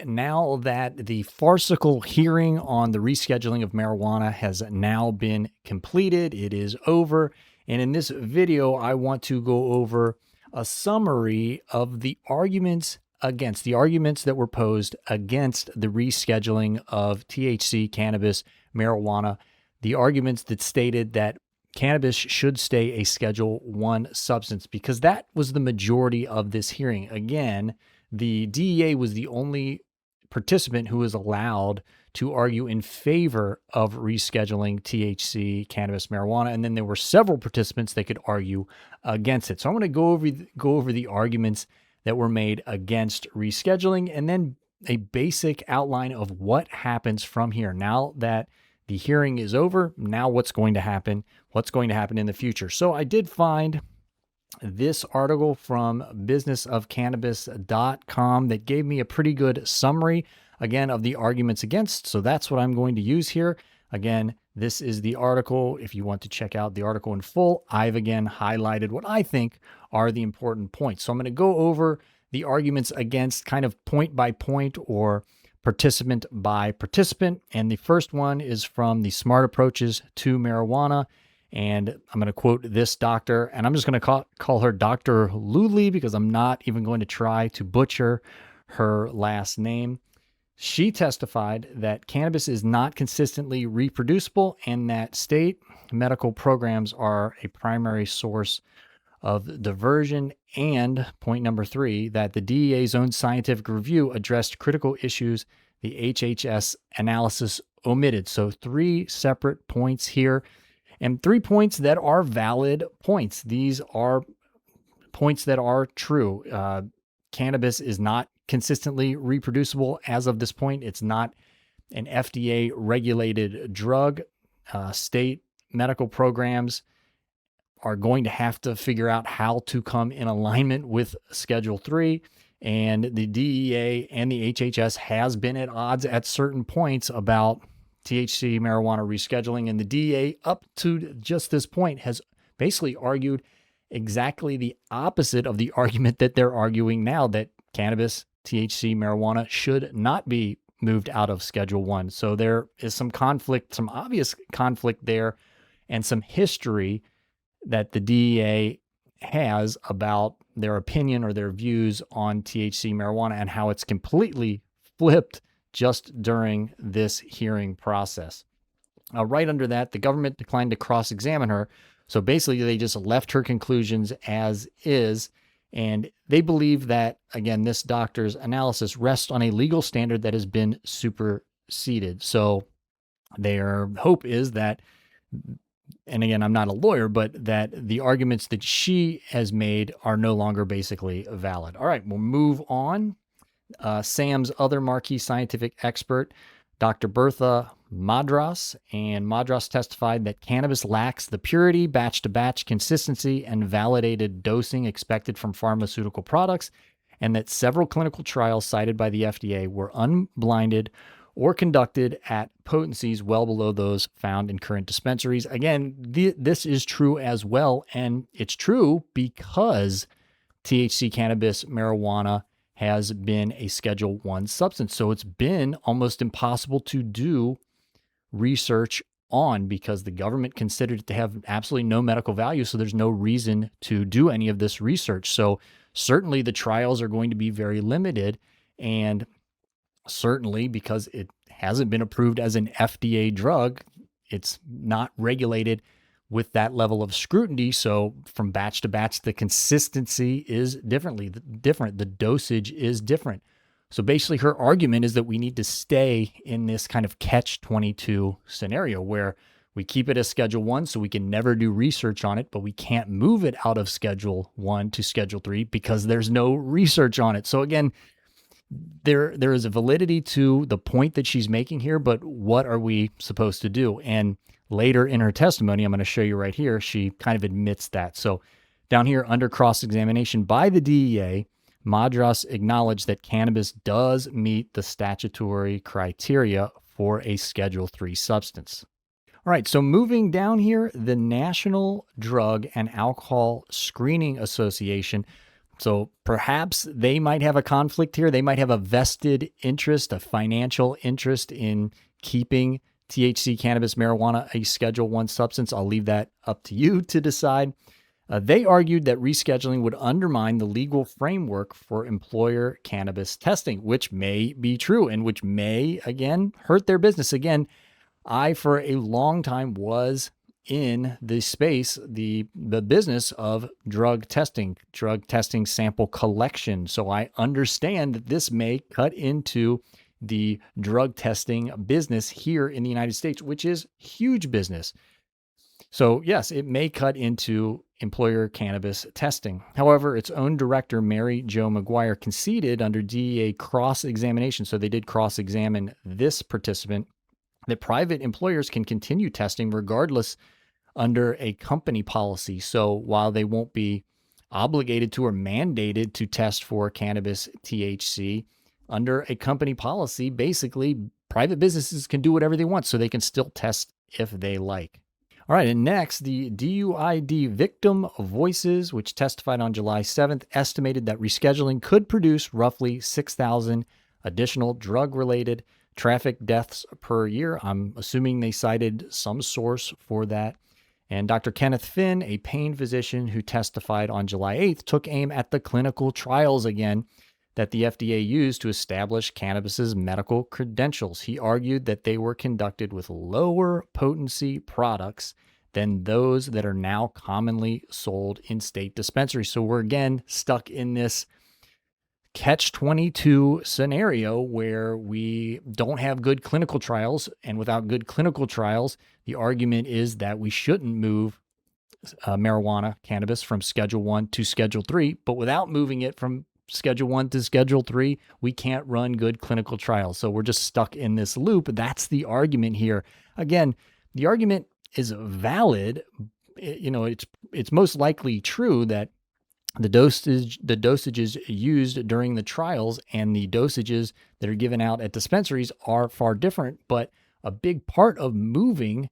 now that the farcical hearing on the rescheduling of marijuana has now been completed, it is over. And in this video, I want to go over a summary of the arguments that were posed against the rescheduling of THC, cannabis, marijuana, the arguments that stated that cannabis should stay a Schedule 1 substance, because that was the majority of this hearing. Again, the DEA was the only participant who was allowed to argue in favor of rescheduling THC, cannabis, marijuana, and then there were several participants that could argue against it. So I'm going to go over the arguments that were made against rescheduling, and then a basic outline of what happens from here. Now that the hearing is over, now what's going to happen in the future. So I did find this article from businessofcannabis.com that gave me a pretty good summary, again, of the arguments against. So that's what I'm going to use here. Again, this is the article. If you want to check out the article in full, I've again highlighted what I think are the important points. So I'm going to go over the arguments against kind of point by point or participant by participant. And the first one is from the Smart Approaches to Marijuana. And I'm going to quote this doctor, and I'm just going to call her Dr. Luley because I'm not even going to try to butcher her last name. She testified that cannabis is not consistently reproducible and that state medical programs are a primary source of diversion. And point number 3, that the DEA's own scientific review addressed critical issues the HHS analysis omitted. So 3 separate points here. And 3 points that are valid points. These are points that are true. Cannabis is not consistently reproducible as of this point. It's not an FDA-regulated drug. State medical programs are going to have to figure out how to come in alignment with Schedule 3. And the DEA and the HHS has been at odds at certain points about THC marijuana rescheduling, and the DEA up to just this point has basically argued exactly the opposite of the argument that they're arguing now, that cannabis, THC marijuana should not be moved out of Schedule 1. So there is some conflict, some obvious conflict there, and some history that the DEA has about their opinion or their views on THC marijuana and how it's completely flipped just during this hearing process. Right under that, the government declined to cross-examine her. So basically, they just left her conclusions as is. And they believe that, again, this doctor's analysis rests on a legal standard that has been superseded. So their hope is that, and again, I'm not a lawyer, but that the arguments that she has made are no longer basically valid. All right, we'll move on. Sam's other marquee scientific expert, Dr. Bertha Madras, and Madras testified that cannabis lacks the purity, batch-to-batch consistency, and validated dosing expected from pharmaceutical products, and that several clinical trials cited by the FDA were unblinded or conducted at potencies well below those found in current dispensaries. Again, this is true as well, and it's true because THC, cannabis, marijuana has been a Schedule 1 substance. So it's been almost impossible to do research on because the government considered it to have absolutely no medical value. So there's no reason to do any of this research. So certainly the trials are going to be very limited. And certainly because it hasn't been approved as an FDA drug, it's not regulated with that level of scrutiny. So from batch to batch, the consistency is different. The dosage is different. So basically her argument is that we need to stay in this kind of catch-22 scenario where we keep it as Schedule 1 so we can never do research on it, but we can't move it out of Schedule 1 to Schedule 3 because there's no research on it. So again, there is a validity to the point that she's making here, but what are we supposed to do? And later in her testimony, I'm going to show you right here, she kind of admits that. So down here under cross-examination by the DEA, Madras acknowledged that cannabis does meet the statutory criteria for a Schedule 3 substance. All right, so moving down here, the National Drug and Alcohol Screening Association So perhaps they might have a conflict here. They might have a vested interest, a financial interest in keeping THC, cannabis, marijuana a Schedule 1 substance. I'll leave that up to you to decide. They argued that rescheduling would undermine the legal framework for employer cannabis testing, which may be true and which may, again, hurt their business. Again, I, for a long time, was in the space, the business of drug testing sample collection. So I understand that this may cut into the drug testing business here in the United States, which is huge business. So yes, it may cut into employer cannabis testing. However, its own director, Mary Jo McGuire, conceded under DEA cross-examination. So they did cross-examine this participant that private employers can continue testing regardless under a company policy. So while they won't be obligated to or mandated to test for cannabis THC, under a company policy, basically private businesses can do whatever they want, so they can still test if they like. All right, and next, the DUID Victim Voices, which testified on July 7th, estimated that rescheduling could produce roughly 6,000 additional drug-related traffic deaths per year. I'm assuming they cited some source for that. And Dr. Kenneth Finn, a pain physician who testified on July 8th, took aim at the clinical trials again that the FDA used to establish cannabis's medical credentials. He argued that they were conducted with lower potency products than those that are now commonly sold in state dispensaries. So we're again stuck in this catch-22 scenario where we don't have good clinical trials, and without good clinical trials, the argument is that we shouldn't move marijuana, cannabis, from Schedule 1 to Schedule 3, but without moving it from Schedule 1 to Schedule 3, we can't run good clinical trials. So we're just stuck in this loop. That's the argument here. Again, the argument is valid. It's most likely true that the dosages used during the trials and the dosages that are given out at dispensaries are far different, but a big part of moving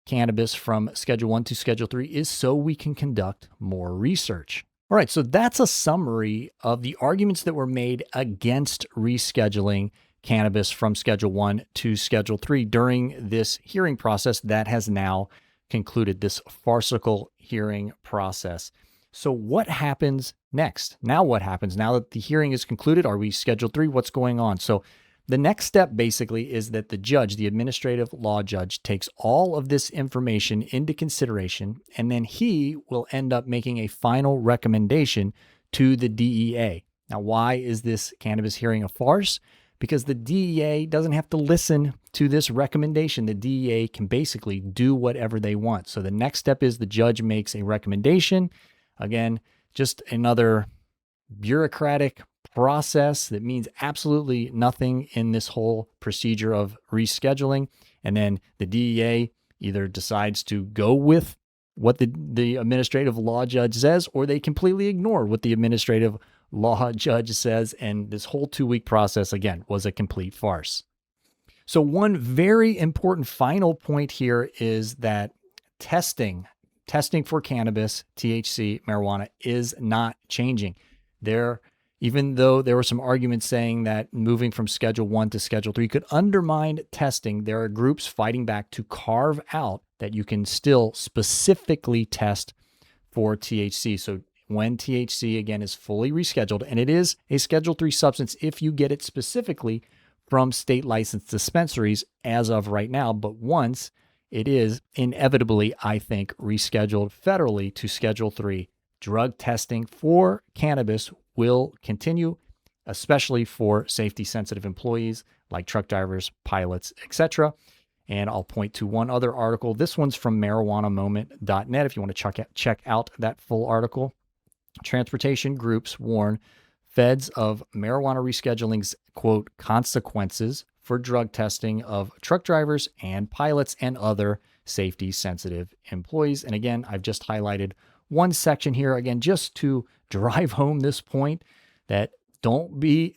cannabis from Schedule 1 to Schedule 3 is so we can conduct more research. All right, so that's a summary of the arguments that were made against rescheduling cannabis from Schedule 1 to Schedule 3 during this hearing process that has now concluded, this farcical hearing process. So what happens next? Now what happens? Now that the hearing is concluded, are we Schedule 3? What's going on? So the next step basically is that the judge, the administrative law judge, takes all of this information into consideration, and then he will end up making a final recommendation to the DEA. Now, why is this cannabis hearing a farce? Because the DEA doesn't have to listen to this recommendation. The DEA can basically do whatever they want. So the next step is the judge makes a recommendation. Again, just another bureaucratic process that means absolutely nothing in this whole procedure of rescheduling. And then the DEA either decides to go with what the administrative law judge says, or they completely ignore what the administrative law judge says. And this whole 2-week process, again, was a complete farce. So one very important final point here is that testing for cannabis, THC, marijuana is not changing. Even though there were some arguments saying that moving from Schedule 1 to Schedule 3 could undermine testing, there are groups fighting back to carve out that you can still specifically test for THC. So when THC, again, is fully rescheduled, and it is a Schedule 3 substance if you get it specifically from state licensed dispensaries as of right now, but once it is inevitably, I think, rescheduled federally to Schedule 3, drug testing for cannabis will continue, especially for safety-sensitive employees like truck drivers, pilots, etc. And I'll point to one other article. This one's from marijuanamoment.net if you want to check out that full article. Transportation groups warn feds of marijuana rescheduling's, quote, consequences for drug testing of truck drivers and pilots and other safety-sensitive employees. And again, I've just highlighted one section here, again, just to drive home this point that don't be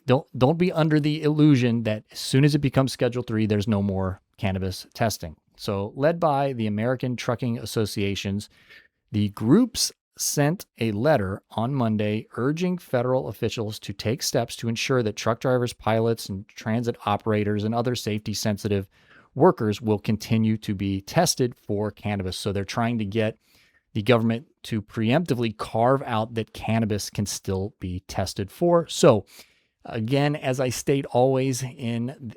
under the illusion that as soon as it becomes Schedule 3, there's no more cannabis testing. So led by the American Trucking Associations, the groups sent a letter on Monday urging federal officials to take steps to ensure that truck drivers, pilots, and transit operators and other safety sensitive workers will continue to be tested for cannabis. So they're trying to get the government to preemptively carve out that cannabis can still be tested for. So again, as I state always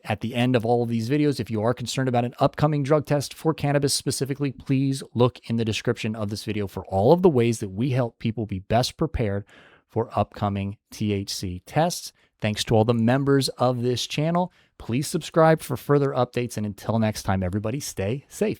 at the end of all of these videos, if you are concerned about an upcoming drug test for cannabis specifically, please look in the description of this video for all of the ways that we help people be best prepared for upcoming THC tests. Thanks to all the members of this channel. Please subscribe for further updates. And until next time, everybody, stay safe.